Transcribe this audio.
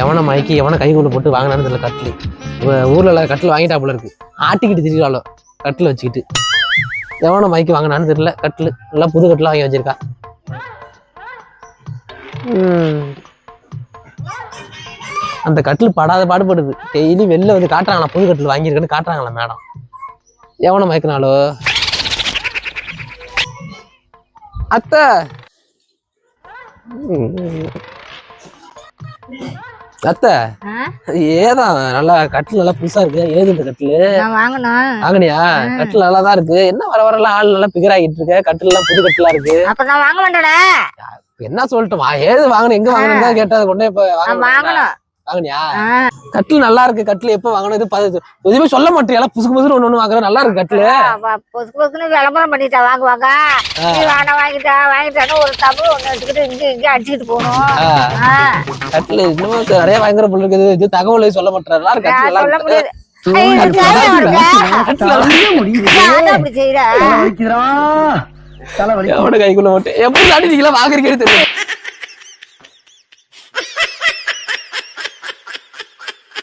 எவனை மயக்கி எவனை கைக்குள்ள போட்டு வாங்கினான்னு தெரியல. கட்டில் ஊர்ல எல்லாம் கட்டில் வாங்கிட்டா போல இருக்கு. ஆட்டிக்கிட்டு திரிவாளோ கட்டில் வச்சுக்கிட்டு. எவனை மயக்கி வாங்கினான்னு தெரியல. கட்டில் எல்லாம் புது கட்டில் வாங்கி வச்சிருக்கா. அந்த கட்டில் படாத பாடுபடுது. டெய்லி வெளில வந்து காட்டுறாங்களா புது கட்டில் வாங்கியிருக்கேன்னு காட்டுறாங்களா மேடம். எவனை மயக்கினாலோ அத்தை. அத்தை ஏதான் நல்லா கட்டில் நல்லா புதுசா இருக்கு. ஏது இந்த கட்டில் வாங்கினியா? கட்டில் நல்லா தான் இருக்கு. என்ன வர வரலாம் ஆள் நல்லா பிகர் ஆகிட்டு இருக்க. கட்டில் எல்லாம் புது கட்டிலா இருக்கு. என்ன சொல்லட்டுமா? ஏது வாங்கணும் எங்க வாங்கணும் தான் கேட்டா கொண்டே வாங்கினியா? கட்டில் நல்லா இருக்கு. கட்டில் எப்ப வாங்கணும்? எதுவுமே சொல்ல மாட்டேன். புதுசு புதுசு ஒண்ணு வாங்குற நல்லா இருக்கு கட்டில். விளம்பரம் பண்ணிட்டா வாங்குவாங்க. வாங்கிட்டான்னு ஒரு தமிழ் ஒண்ணு எடுத்துக்கிட்டு இங்க அடிச்சுக்கிட்டு போகணும். கட்டில் இன்னும் நிறைய பயங்கர பொருள் இருக்குது. இது தகவலை சொல்ல மாட்டேன். நல்லா இருக்கு. சொல்ல முடியாது. கைக்குள்ள மட்டும் எப்படி வாங்குறீங்கன்னு தெரியல.